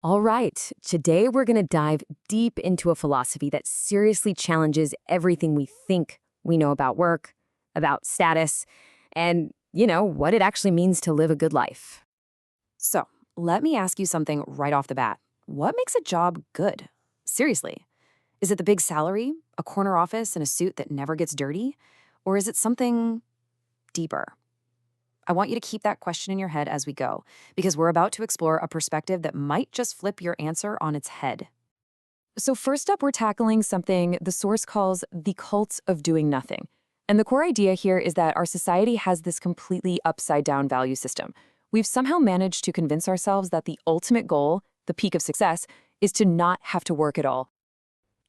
All right, today we're going to dive deep into a philosophy that seriously challenges everything we think we know about work, about status, and, what it actually means to live a good life. So, let me ask you something right off the bat. What makes a job good? Seriously. Is it the big salary, a corner office, and a suit that never gets dirty? Or is it something deeper? I want you to keep that question in your head as we go, because we're about to explore a perspective that might just flip your answer on its head. So, first up, we're tackling something the source calls the cult of doing nothing. And the core idea here is that our society has this completely upside down value system. We've somehow managed to convince ourselves that the ultimate goal, the peak of success, is to not have to work at all.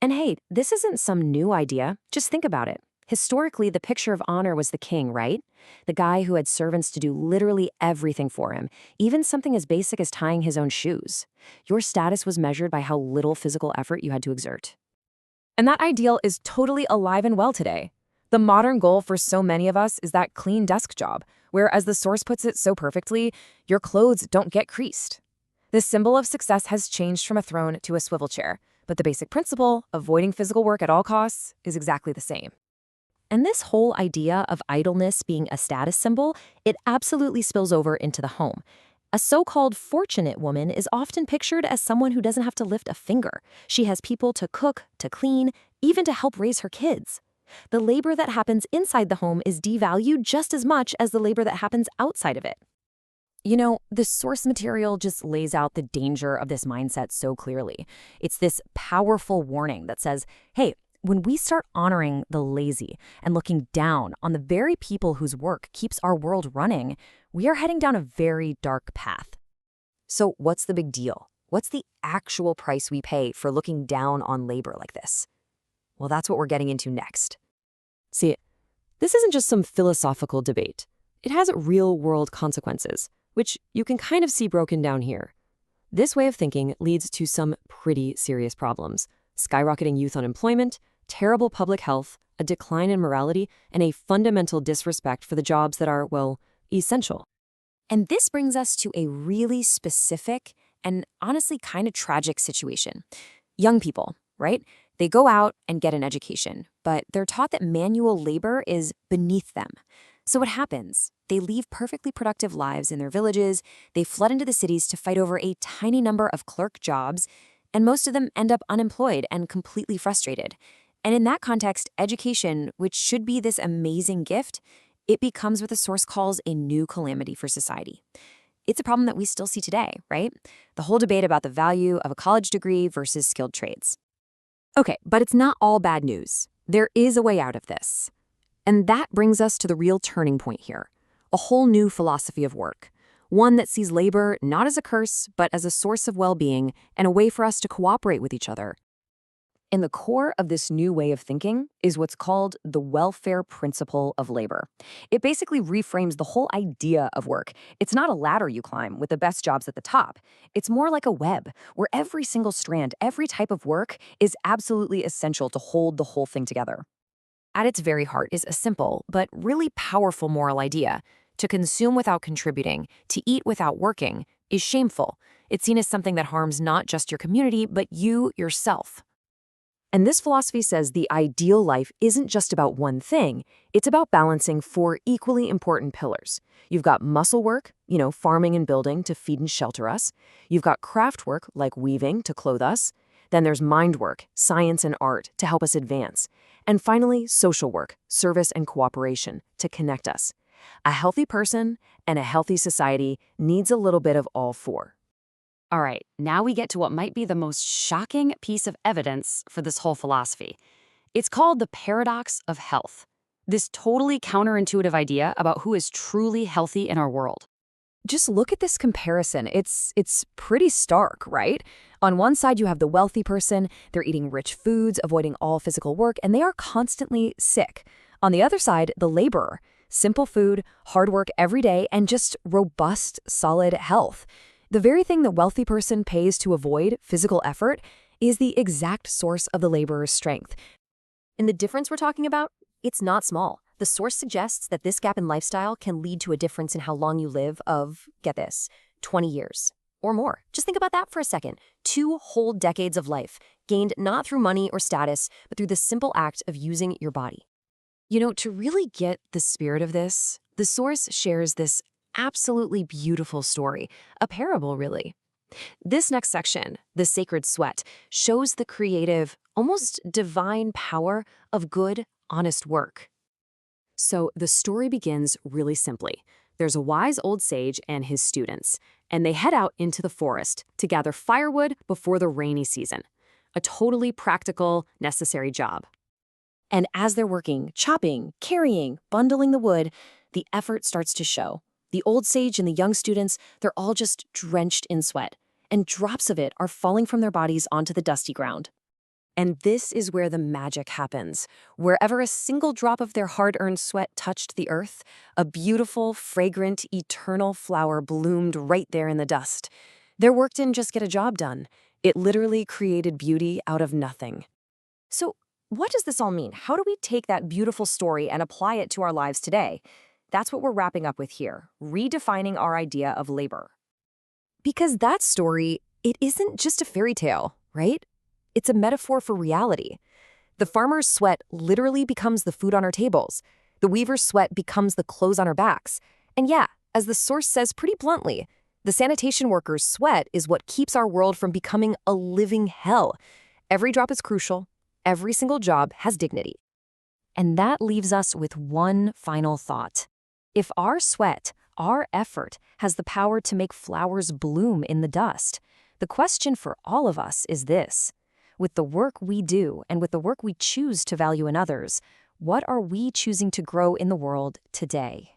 And hey, this isn't some new idea. Just think about it. Historically, the picture of honor was the king, right? The guy who had servants to do literally everything for him, even something as basic as tying his own shoes. Your status was measured by how little physical effort you had to exert. And that ideal is totally alive and well today. The modern goal for so many of us is that clean desk job, where, as the source puts it so perfectly, your clothes don't get creased. The symbol of success has changed from a throne to a swivel chair, but the basic principle, avoiding physical work at all costs, is exactly the same. And this whole idea of idleness being a status symbol, it absolutely spills over into the home. A so-called fortunate woman is often pictured as someone who doesn't have to lift a finger. She has people to cook, to clean, even to help raise her kids. The labor that happens inside the home is devalued just as much as the labor that happens outside of it. The source material just lays out the danger of this mindset so clearly. It's this powerful warning that says, hey, when we start honoring the lazy and looking down on the very people whose work keeps our world running, we are heading down a very dark path. So what's the big deal? What's the actual price we pay for looking down on labor like this? Well, that's what we're getting into next. See, this isn't just some philosophical debate. It has real-world consequences, which you can kind of see broken down here. This way of thinking leads to some pretty serious problems: skyrocketing youth unemployment, terrible public health, a decline in morality, and a fundamental disrespect for the jobs that are, well, essential. And this brings us to a really specific and honestly kind of tragic situation. Young people, right? They go out and get an education, but they're taught that manual labor is beneath them. So what happens? They leave perfectly productive lives in their villages, they flood into the cities to fight over a tiny number of clerk jobs, and most of them end up unemployed and completely frustrated. And in that context, education, which should be this amazing gift, it becomes what the source calls a new calamity for society. It's a problem that we still see today, right? The whole debate about the value of a college degree versus skilled trades. Okay, but it's not all bad news. There is a way out of this. And that brings us to the real turning point here: a whole new philosophy of work. One that sees labor not as a curse, but as a source of well-being and a way for us to cooperate with each other. In the core of this new way of thinking is what's called the welfare principle of labor. It basically reframes the whole idea of work. It's not a ladder you climb with the best jobs at the top. It's more like a web where every single strand, every type of work is absolutely essential to hold the whole thing together. At its very heart is a simple but really powerful moral idea. To consume without contributing, to eat without working, is shameful. It's seen as something that harms not just your community, but you yourself. And this philosophy says the ideal life isn't just about one thing. It's about balancing four equally important pillars. You've got muscle work, farming and building to feed and shelter us. You've got craft work, like weaving, to clothe us. Then there's mind work, science and art, to help us advance. And finally, social work, service and cooperation, to connect us. A healthy person and a healthy society needs a little bit of all four. All right, now we get to what might be the most shocking piece of evidence for this whole philosophy. It's called the paradox of health, this totally counterintuitive idea about who is truly healthy in our world. Just look at this comparison. It's pretty stark, right? On one side, you have the wealthy person. They're eating rich foods, avoiding all physical work, and they are constantly sick. On the other side, the laborer. Simple food, hard work every day, and just robust, solid health. The very thing the wealthy person pays to avoid physical effort is the exact source of the laborer's strength. And the difference we're talking about, it's not small. The source suggests that this gap in lifestyle can lead to a difference in how long you live of, get this, 20 years. or more. Just think about that for a second. 2 whole decades of life, gained not through money or status, but through the simple act of using your body. To really get the spirit of this, the source shares this absolutely beautiful story, a parable really. This next section, The Sacred Sweat, shows the creative, almost divine power of good, honest work. So the story begins really simply. There's a wise old sage and his students, and they head out into the forest to gather firewood before the rainy season. A totally practical, necessary job. And as they're working, chopping, carrying, bundling the wood, the effort starts to show. The old sage and the young students, they're all just drenched in sweat, and drops of it are falling from their bodies onto the dusty ground. And this is where the magic happens. Wherever a single drop of their hard-earned sweat touched the earth, a beautiful, fragrant, eternal flower bloomed right there in the dust. Their work didn't just get a job done. It literally created beauty out of nothing. So, what does this all mean? How do we take that beautiful story and apply it to our lives today? That's what we're wrapping up with here, redefining our idea of labor. Because that story, it isn't just a fairy tale, right? It's a metaphor for reality. The farmer's sweat literally becomes the food on our tables. The weaver's sweat becomes the clothes on our backs. And yeah, as the source says pretty bluntly, the sanitation worker's sweat is what keeps our world from becoming a living hell. Every drop is crucial. Every single job has dignity. And that leaves us with one final thought. If our sweat, our effort, has the power to make flowers bloom in the dust, the question for all of us is this. With the work we do and with the work we choose to value in others, what are we choosing to grow in the world today?